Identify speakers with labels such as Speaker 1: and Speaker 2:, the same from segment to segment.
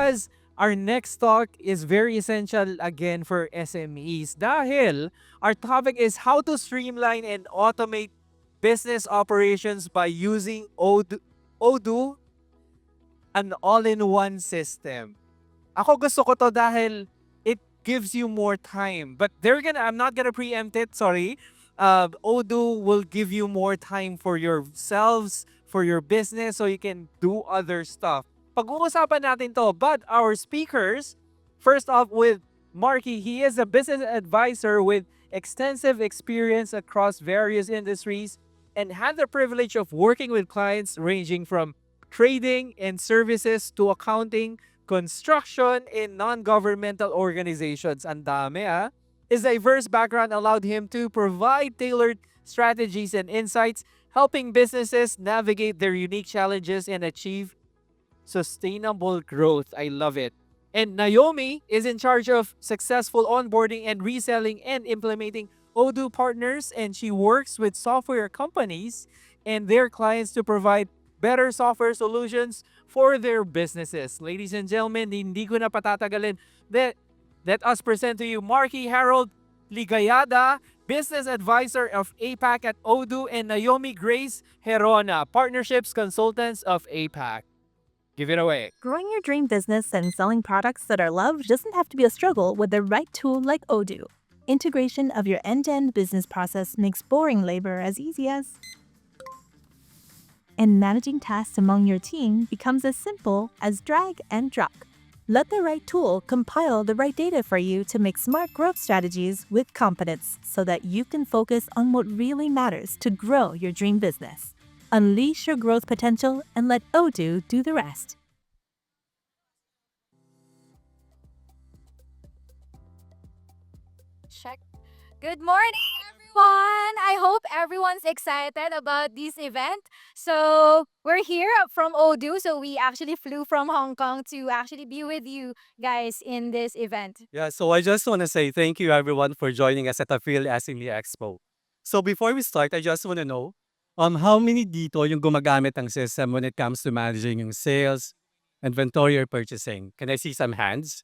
Speaker 1: because our next talk is very essential again for SMEs dahil our topic is how to streamline and automate business operations by using Odoo, an all-in-one system. Ako gusto ko to dahil it gives you more time. But I'm not gonna preempt it, sorry. Odoo will give you more time for yourselves, for your business, so you can do other stuff. Pag-uusapan natin to, but our speakers, first off with Markey, he is a business advisor with extensive experience across various industries and had the privilege of working with clients ranging from trading and services to accounting, construction, in non-governmental organizations. Ang dami ah. His diverse background allowed him to provide tailored strategies and insights, helping businesses navigate their unique challenges and achieve sustainable growth. I love it. And Naomi is in charge of successful onboarding and reselling and implementing Odoo partners, and she works with software companies and their clients to provide better software solutions for their businesses. Ladies and gentlemen, hindi ko na patatagalin. Let us present to you Markey Harold Ligayada, Business Advisor of APAC at Odoo, and Naomi Grace Gerona, Partnerships Consultants of APAC. Give it away.
Speaker 2: Growing your dream business and selling products that are loved doesn't have to be a struggle with the right tool like Odoo. Integration of your end-to-end business process makes boring labor as easy as... And managing tasks among your team becomes as simple as drag and drop. Let the right tool compile the right data for you to make smart growth strategies with confidence so that you can focus on what really matters to grow your dream business. Unleash your growth potential and let Odoo do the rest.
Speaker 3: Check. Good morning, everyone! I hope everyone's excited about this event. So, we're here from Odoo. So, we actually flew from Hong Kong to actually be with you guys in this event.
Speaker 4: Yeah, so I just want to say thank you everyone for joining us at the PhilSME Expo. So before we start, I just want to know how many dito yung gumagamit ng system when it comes to managing yung sales, inventory, or purchasing? Can I see some hands?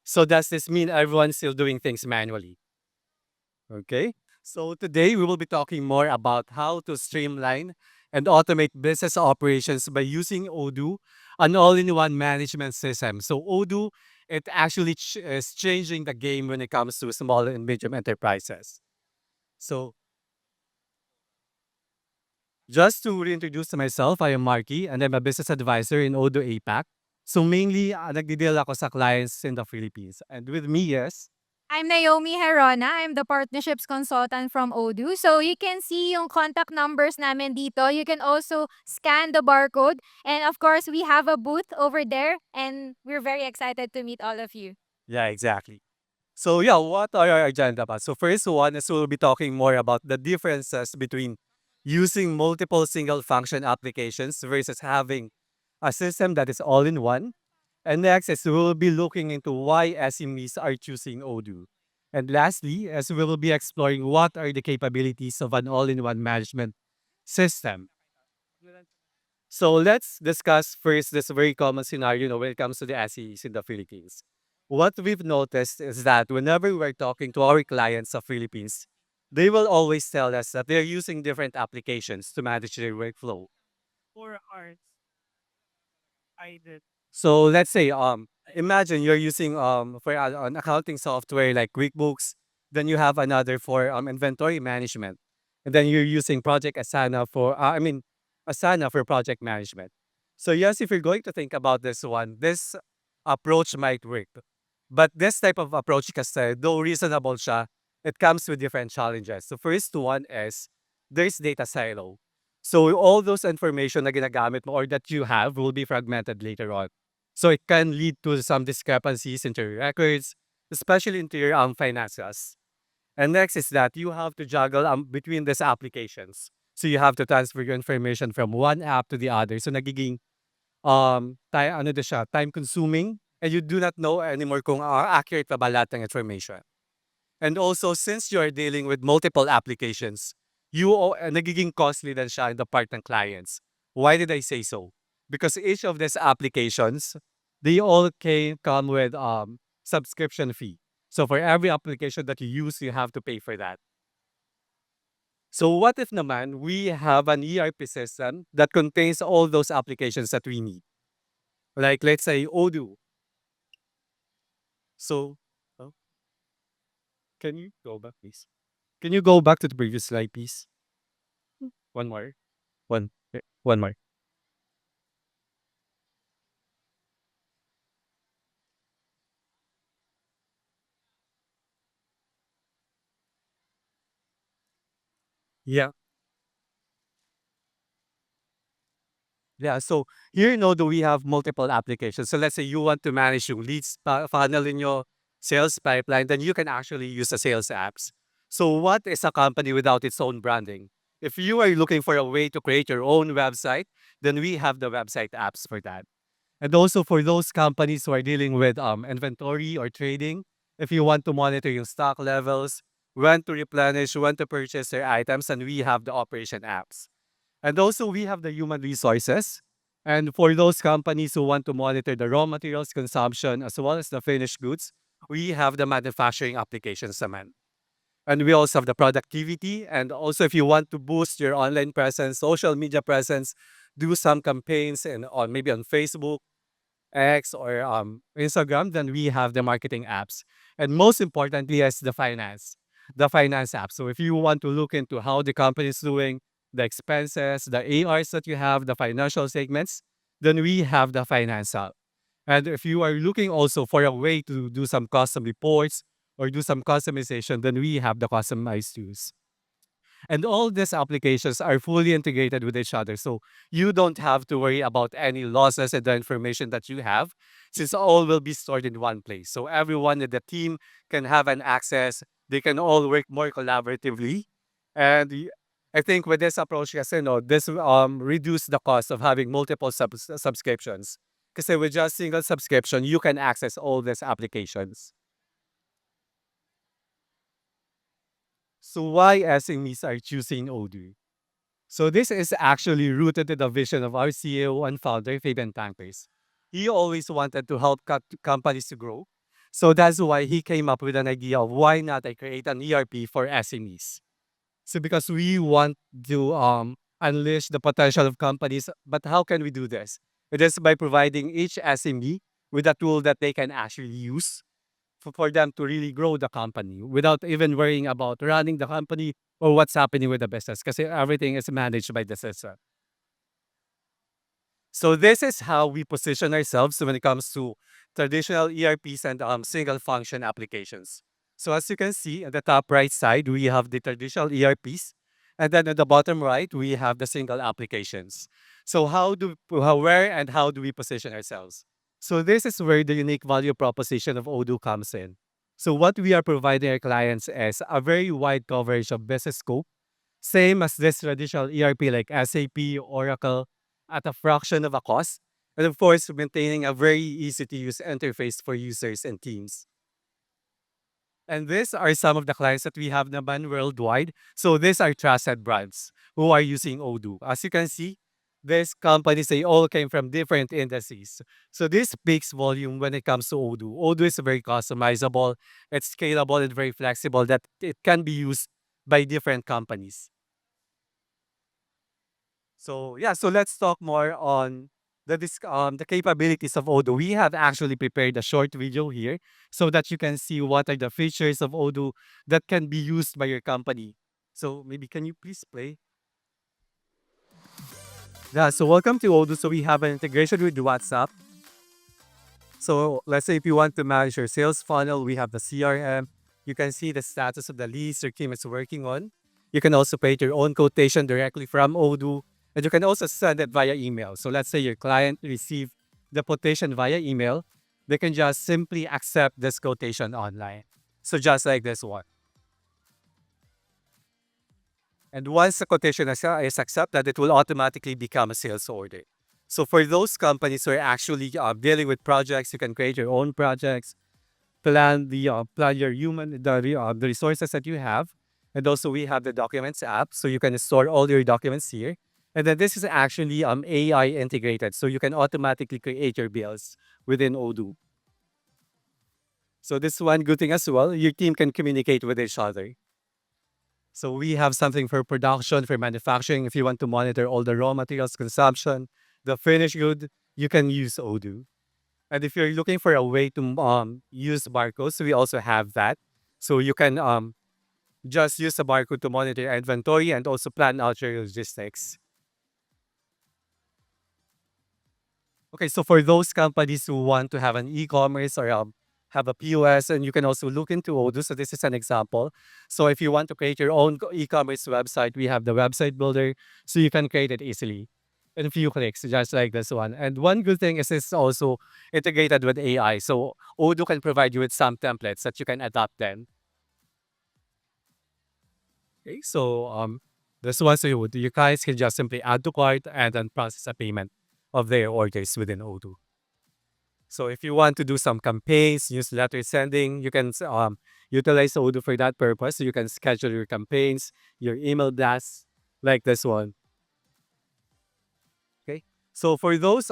Speaker 4: So does this mean everyone's still doing things manually? Okay. So today we will be talking more about how to streamline and automate business operations by using Odoo, an all-in-one management system. So Odoo, it actually is changing the game when it comes to small and medium enterprises. So just to reintroduce myself, I am Markey and I'm a business advisor in Odoo APAC. So mainly, nagdi-deal ako sa clients in the Philippines. And with me, yes,
Speaker 3: I'm Naomi Gerona. I'm the Partnerships Consultant from Odoo. So, you can see yung contact numbers namin dito. You can also scan the barcode. And of course, we have a booth over there. And we're very excited to meet all of you.
Speaker 4: yeah, exactly. So yeah, what are our agenda about? So first one is we'll be talking more about the differences between using multiple single function applications versus having a system that is all in one. And next is we'll be looking into why SMEs are choosing Odoo. And lastly, as we will be exploring what are the capabilities of an all-in-one management system. So let's discuss first this very common scenario, when it comes to the SEs in the Philippines. What we've noticed is that whenever we're talking to our clients of Philippines, they will always tell us that they're using different applications to manage their workflow.
Speaker 1: 4 hours. I did.
Speaker 4: So let's say imagine you're using for an accounting software like QuickBooks, then you have another for inventory management. And then you're using Project Asana for Asana for project management. So yes, if you're going to think about this one, this approach might work. But this type of approach kasi, though reasonable siya, it comes with different challenges. The first one is there's data silo. So all those information na ginagamit mo or that you have will be fragmented later on. So it can lead to some discrepancies into your records, especially into your finances. And next is that you have to juggle between these applications. So you have to transfer your information from one app to the other. So nagiging time consuming and you do not know anymore kung accurate pa ba lahat ng information. And also, since you are dealing with multiple applications, nagiging costly din siya in the part ng clients. Why did I say so? Because each of these applications they all come with subscription fee. So for every application that you use, you have to pay for that. So what if naman we have an ERP system that contains all those applications that we need? Like let's say Odoo. So oh, can you go back, please? Can you go back to the previous slide, please? One more. One more. Yeah. Yeah. So here, do we have multiple applications? So let's say you want to manage your leads funnel in your sales pipeline, then you can actually use the sales apps. So what is a company without its own branding? If you are looking for a way to create your own website, then we have the website apps for that. And also for those companies who are dealing with inventory or trading, if you want to monitor your stock levels, when to replenish, when to purchase their items, and we have the operation apps. And also we have the human resources. And for those companies who want to monitor the raw materials consumption as well as the finished goods, we have the manufacturing applications naman. And we also have the productivity. And also if you want to boost your online presence, social media presence, do some campaigns and on maybe on Facebook, X, or Instagram, then we have the marketing apps. And most importantly is the finance app. So if you want to look into how the company is doing, the expenses, the ARs that you have, the financial statements, then we have the finance app. And if you are looking also for a way to do some custom reports or do some customization, then we have the customized tools. And all these applications are fully integrated with each other. So you don't have to worry about any losses in the information that you have, since all will be stored in one place. So everyone in the team can have an access. They can all work more collaboratively. And I think with this approach, yes, this reduce the cost of having multiple subscriptions. Because with just single subscription, you can access all these applications. So why SMEs are choosing Odoo? So this is actually rooted in the vision of our CEO and founder, Fabian Tankers. He always wanted to help companies to grow. So that's why he came up with an idea of why not I create an ERP for SMEs. So because we want to unleash the potential of companies, but how can we do this? It is by providing each SME with a tool that they can actually use for them to really grow the company without even worrying about running the company or what's happening with the business because everything is managed by the system. So this is how we position ourselves when it comes to traditional ERPs and single function applications. So as you can see at the top right side, we have the traditional ERPs. And then at the bottom right, we have the single applications. So where and how do we position ourselves? So this is where the unique value proposition of Odoo comes in. So what we are providing our clients is a very wide coverage of business scope, same as this traditional ERP like SAP, Oracle, at a fraction of a cost. And of course, maintaining a very easy to use interface for users and teams. And these are some of the clients that we have naman worldwide. So these are trusted brands who are using Odoo. As you can see, these companies, they all came from different industries. So this speaks volume when it comes to Odoo. Odoo is very customizable, it's scalable and very flexible that it can be used by different companies. So yeah, so let's talk more on the capabilities of Odoo. We have actually prepared a short video here so that you can see what are the features of Odoo that can be used by your company. So maybe can you please play? Yeah, so welcome to Odoo. So we have an integration with WhatsApp. So let's say if you want to manage your sales funnel, we have the CRM. You can see the status of the leads your team is working on. You can also create your own quotation directly from Odoo. And you can also send it via email. So let's say your client received the quotation via email. They can just simply accept this quotation online. So just like this one. And once the quotation is accepted, it will automatically become a sales order. So for those companies who are actually dealing with projects, you can create your own projects, plan your the resources that you have, and also we have the documents app, so you can store all your documents here, And then this is actually AI integrated, so you can automatically create your bills within Odoo. So this is one good thing as well. Your team can communicate with each other. So we have something for production, for manufacturing. If you want to monitor all the raw materials consumption, the finished good, you can use Odoo. And if you're looking for a way to use barcodes, we also have that. So you can just use a barcode to monitor your inventory and also plan out your logistics. Okay, so for those companies who want to have an e-commerce or have a POS, and you can also look into Odoo. So this is an example. So if you want to create your own e-commerce website, we have the website builder, so you can create it easily in a few clicks, just like this one. And one good thing is it's also integrated with AI. So Odoo can provide you with some templates that you can adapt then. Okay, so this one, so you guys can just simply add to cart and then process a payment of their orders within Odoo. So if you want to do some campaigns, newsletter sending, you can utilize Odoo for that purpose. So you can schedule your campaigns, your email blasts, like this one. Okay. So for those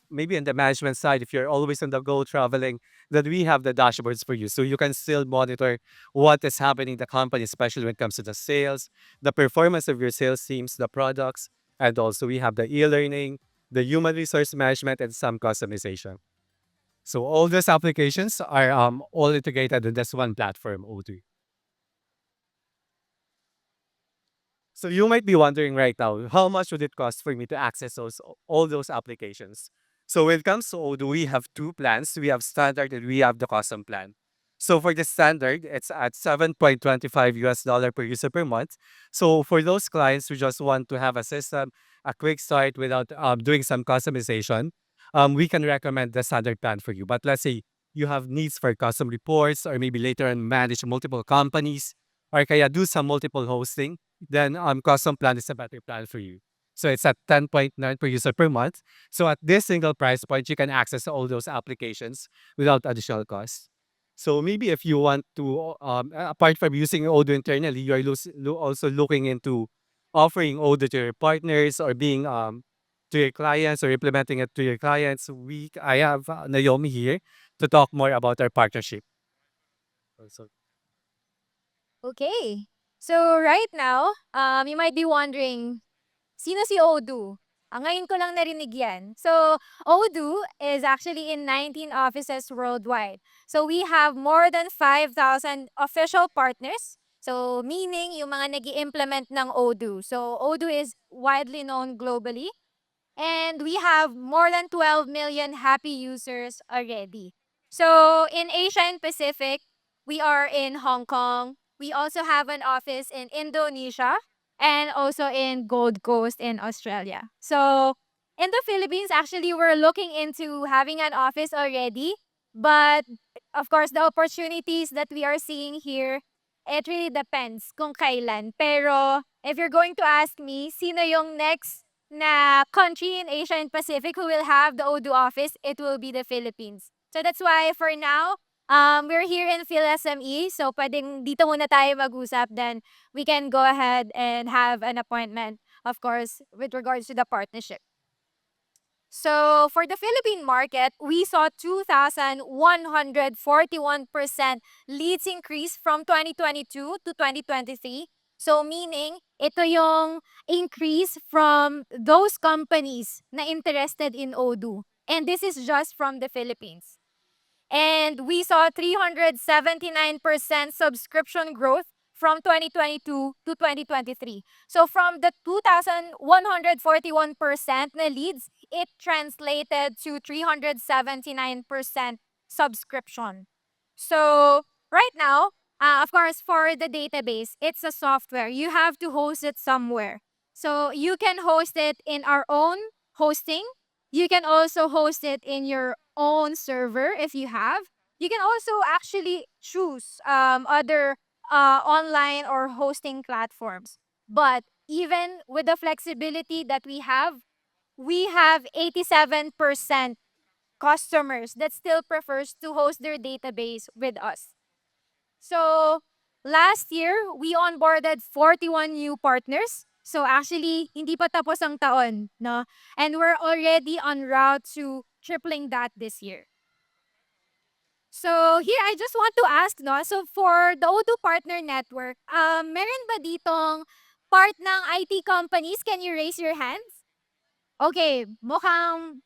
Speaker 4: maybe on the management side, if you're always on the go traveling, then we have the dashboards for you. So you can still monitor what is happening in the company, especially when it comes to the sales, the performance of your sales teams, the products, and also we have the e-learning, the human resource management, and some customization. So all these applications are all integrated in this one platform, Odoo. So you might be wondering right now, how much would it cost for me to access all those applications? So when it comes to Odoo, we have two plans. We have standard and we have the custom plan. So for the standard, it's at 7.25 US dollar per user per month. So for those clients who just want to have a system, a quick start without doing some customization, we can recommend the standard plan for you. But let's say you have needs for custom reports or maybe later on manage multiple companies or kaya do some multiple hosting, then custom plan is a better plan for you. So it's at 10.9 per user per month. So at this single price point, you can access all those applications without additional cost. So maybe if you want to, apart from using Odoo internally, you are also looking into offering Odoo to your partners or being to your clients or implementing it to your clients. I have Naomi here to talk more about our partnership. So
Speaker 3: Okay. So right now, you might be wondering, sino si Odoo? Ngayon ko lang narinig yan. So, Odoo is actually in 19 offices worldwide. So, we have more than 5,000 official partners. So, meaning yung mga nag implement ng Odoo. So, Odoo is widely known globally. And we have more than 12 million happy users already. So in Asia and Pacific, we are in Hong Kong. We also have an office in Indonesia and also in Gold Coast in Australia. So in the Philippines, actually, we're looking into having an office already. But of course, the opportunities that we are seeing here, it really depends kung kailan. Pero if you're going to ask me, sino yung next na country in Asia and Pacific who will have the Odoo office, it will be the Philippines. So that's why for now, we're here in PhilSME. So pwedeng dito muna tayo mag-usap. Then we can go ahead and have an appointment, of course, with regards to the partnership. So for the Philippine market, we saw 2,141% leads increase from 2022 to 2023. So meaning, ito yung increase from those companies na interested in Odoo. And this is just from the Philippines. And we saw 379% subscription growth from 2022 to 2023. So from the 2,141% na leads, it translated to 379% subscription. So right now, of course, for the database, it's a software. You have to host it somewhere. So you can host it in our own hosting. You can also host it in your own server if you have. You can also actually choose other online or hosting platforms. But even with the flexibility that we have 87% customers that still prefers to host their database with us. So last year, we onboarded 41 new partners. So actually, hindi pa tapos ang taon, no? And we're already on route to tripling that this year. So here, I just want to ask, no? So for the Odoo Partner Network, meron ba ditong part ng IT companies? Can you raise your hands? Okay, mukhang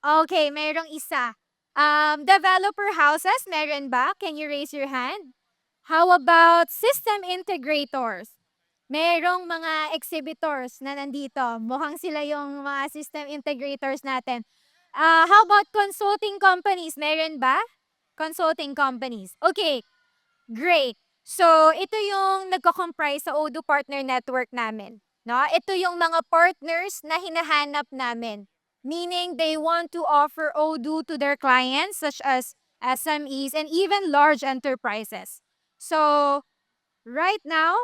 Speaker 3: okay, merong isa. Developer houses, meron ba? Can you raise your hand? How about system integrators? Merong mga exhibitors na nandito. Mukhang sila yung mga system integrators natin. How about consulting companies? Meron ba? Consulting companies. Okay, great. So, ito yung nagko-comprise sa Odoo Partner Network namin. No? Ito yung mga partners na hinahanap namin. Meaning, they want to offer Odoo to their clients such as SMEs and even large enterprises. So, right now,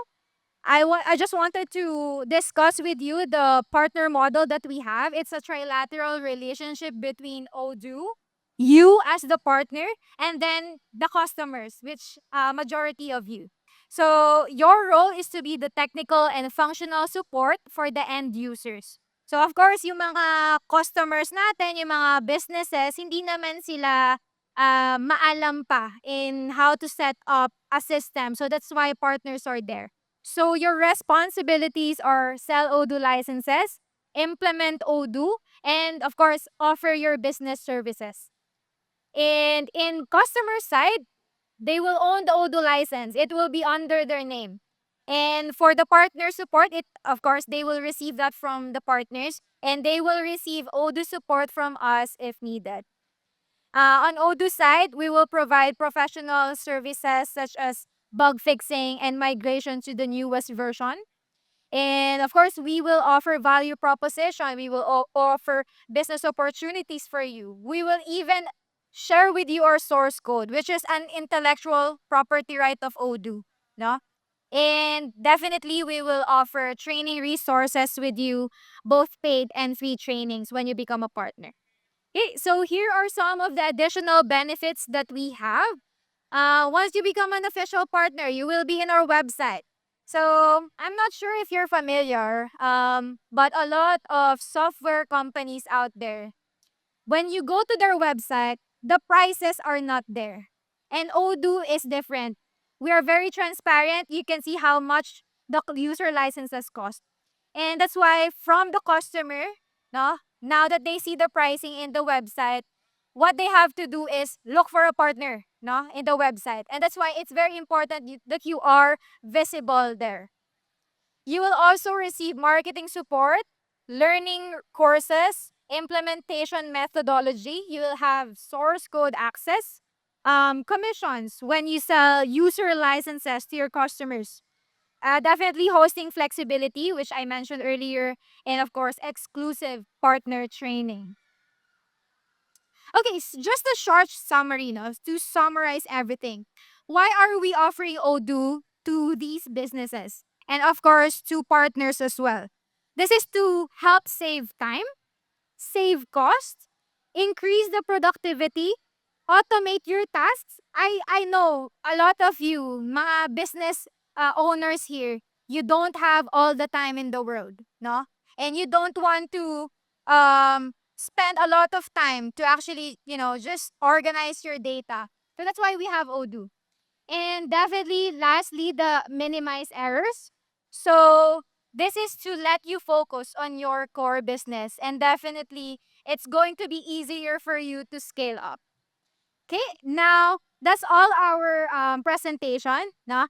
Speaker 3: I just wanted to discuss with you the partner model that we have. It's a trilateral relationship between Odoo, you as the partner, and then the customers, which majority of you. So your role is to be the technical and functional support for the end users. So of course, yung mga customers natin, yung mga businesses, hindi naman sila maalam pa in how to set up a system. So that's why partners are there. So your responsibilities are sell Odoo licenses, implement Odoo, and of course, offer your business services. And in customer side, they will own the Odoo license. It will be under their name. And for the partner support, it of course they will receive that from the partners, and they will receive Odoo support from us if needed. On Odoo side, we will provide professional services such as bug fixing and migration to the newest version. And of course, we will offer value proposition. We will offer business opportunities for you. We will even share with you our source code, which is an intellectual property right of Odoo. No? And definitely, we will offer training resources with you, both paid and free trainings when you become a partner. Okay, so here are some of the additional benefits that we have. Once you become an official partner, you will be in our website. So I'm not sure if you're familiar, but a lot of software companies out there, when you go to their website, the prices are not there. And Odoo is different. We are very transparent. You can see how much the user licenses cost. And that's why from the customer, no, now that they see the pricing in the website, what they have to do is look for a partner, no, in the website. And that's why it's very important that you are visible there. You will also receive marketing support, learning courses, implementation methodology. You will have source code access, commissions when you sell user licenses to your customers. Definitely hosting flexibility, which I mentioned earlier, and of course, exclusive partner training. Okay, just a short summary, no, to summarize everything. Why are we offering Odoo to these businesses? And of course, to partners as well. This is to help save time, save cost, increase the productivity, automate your tasks. I know a lot of you, mga business owners here, you don't have all the time in the world, no? And you don't want to spend a lot of time to actually, just organize your data. So that's why we have Odoo. And definitely, lastly, the minimize errors. So this is to let you focus on your core business, and definitely, it's going to be easier for you to scale up. Okay, now that's all our presentation. No?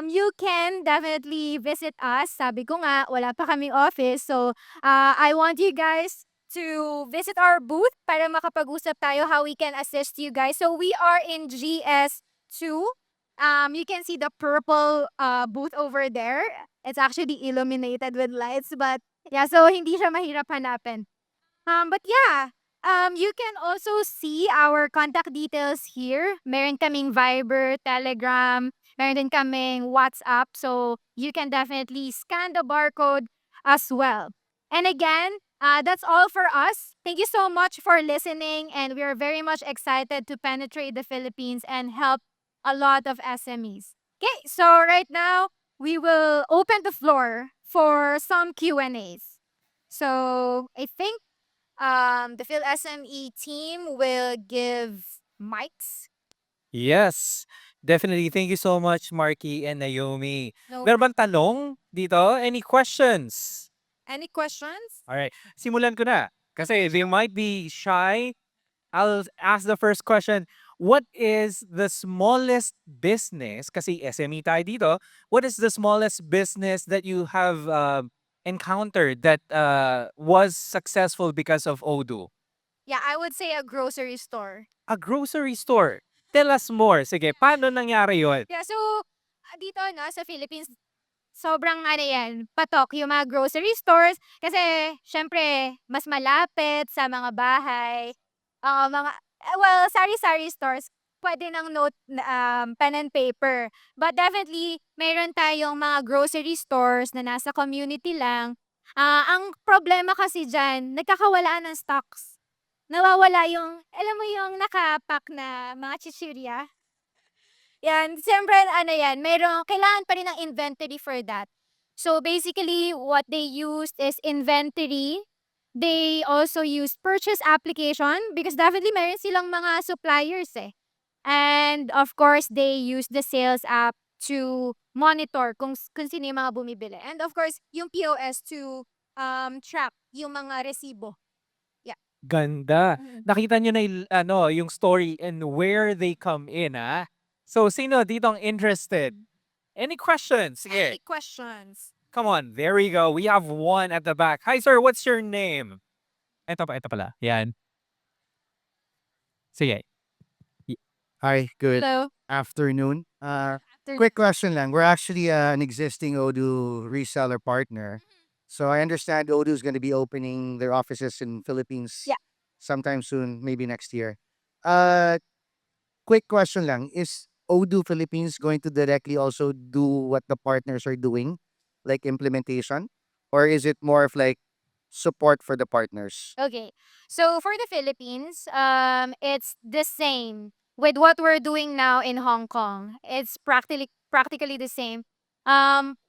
Speaker 3: You can definitely visit us. Sabi ko nga, wala pa kaming office. So, I want you guys to visit our booth para makapag-usap tayo how we can assist you guys. So, we are in GS2. You can see the purple booth over there. It's actually illuminated with lights. But, yeah, so hindi siya mahirap hanapin. But yeah, you can also see our contact details here. Meron kaming Viber, Telegram, meron din kaming WhatsApp. So you can definitely scan the barcode as well. And again, that's all for us. Thank you so much for listening. And we are very much excited to penetrate the Philippines and help a lot of SMEs. Okay, so right now, we will open the floor for some Q&As. So I think the PhilSME team will give mics.
Speaker 1: Yes, definitely. Thank you so much, Marky and Naomi.
Speaker 3: No.
Speaker 1: Meron bang tanong dito? Any questions?
Speaker 3: Any questions?
Speaker 1: Alright, simulan ko na. Kasi they might be shy. I'll ask the first question. What is the smallest business, kasi SME tayo dito, what is the smallest business that you have encountered that was successful because of Odoo?
Speaker 3: Yeah, I would say a grocery store.
Speaker 1: A grocery store. Tell us more. Sige, paano nangyari yun?
Speaker 3: Yeah, so dito sa Philippines, sobrang ano yan, patok yung mga grocery stores kasi syempre mas malapit sa mga bahay. Mga well, sari-sari stores pwede ng pen and paper. But definitely mayroon tayong mga grocery stores na nasa community lang. Ang problema kasi diyan, nagkakawalaan ng stocks. Nawawala yung, alam mo yung naka-pack na mga chichirya? Yan, siyempre ano yan, kailangan pa rin ng inventory for that. So basically, what they used is inventory. They also use purchase application because definitely meron silang mga suppliers eh. And of course, they use the sales app to monitor kung sino yung mga bumibili. And of course, yung POS to track yung mga resibo.
Speaker 1: Ganda.
Speaker 3: Mhm.
Speaker 1: Nakita niyo na yung story and where they come in, ah. So, sino dito ang interested? Any questions? Sige,
Speaker 3: Questions?
Speaker 1: come on. There we go. We have one at the back. Hi, sir. What's your name? Ito pala. Yan. Sige.
Speaker 5: Hi, good
Speaker 3: Hello.
Speaker 5: afternoon.
Speaker 3: After
Speaker 5: Quick question lang. We're actually an existing Odoo reseller partner. So I understand Odoo is going to be opening their offices in Philippines
Speaker 3: Yeah.
Speaker 5: sometime soon, maybe next year. Uh, Quick question lang. Is Odoo Philippines going to directly also do what the partners are doing, like implementation? Or is it more of like support for the partners?
Speaker 3: Okay. So for the Philippines, it's the same with what we're doing now in Hong Kong. It's practically the same. Um,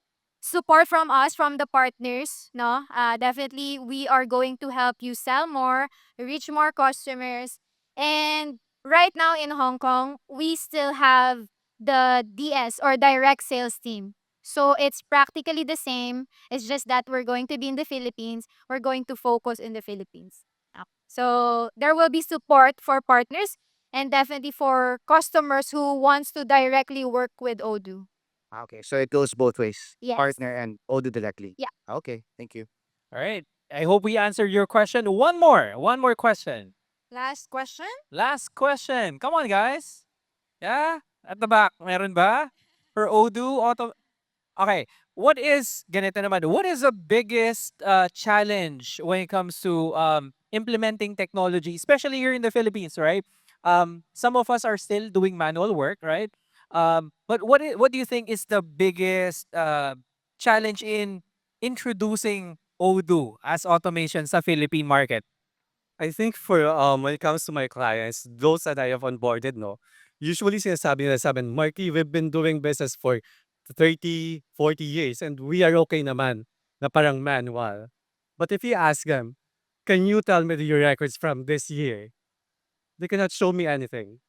Speaker 3: Support from us, from the partners, no? Definitely, we are going to help you sell more, reach more customers. And right now in Hong Kong, we still have the DS or direct sales team. So it's practically the same. It's just that we're going to be in the Philippines. We're going to focus in the Philippines. So there will be support for partners and definitely for customers who wants to directly work with Odoo.
Speaker 5: Okay, so it goes both ways,
Speaker 3: Yes.
Speaker 5: partner and Odoo directly.
Speaker 3: Yeah.
Speaker 5: Okay, thank you.
Speaker 1: All right. I hope we answered your question. One more question.
Speaker 3: Last question?
Speaker 1: Last question. Come on, guys. Yeah? At the back, meron ba? For Odoo, okay. What is the biggest challenge when it comes to implementing technology, especially here in the Philippines, right? Some of us are still doing manual work, right? But what do you think is the biggest challenge in introducing Odoo as automation sa Philippine market?
Speaker 4: I think for when it comes to my clients, those that I have onboarded, no, usually sinasabi nila sa amin, Marky, we've been doing business for 30, 40 years and we are okay naman na parang manual. But if you ask them, can you tell me your records from this year? They cannot show me anything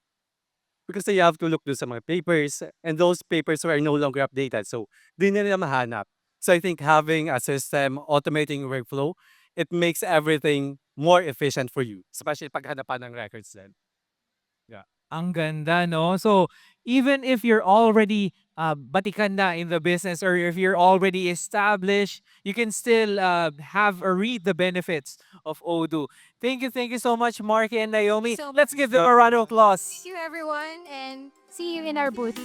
Speaker 4: because they have to look do sa mga papers and those papers are no longer updated. So, di na nila mahanap. So, I think having a system automating workflow, it makes everything more efficient for you, especially paghanapan ng records then. Yeah.
Speaker 1: Ang ganda, no? So, even if you're already batikan na in the business or if you're already established, you can still have or read the benefits of Odoo. Thank you so much, Marky and Naomi.
Speaker 3: So
Speaker 1: Let's give them a round of applause.
Speaker 3: Thank you, everyone, and see you in our booth.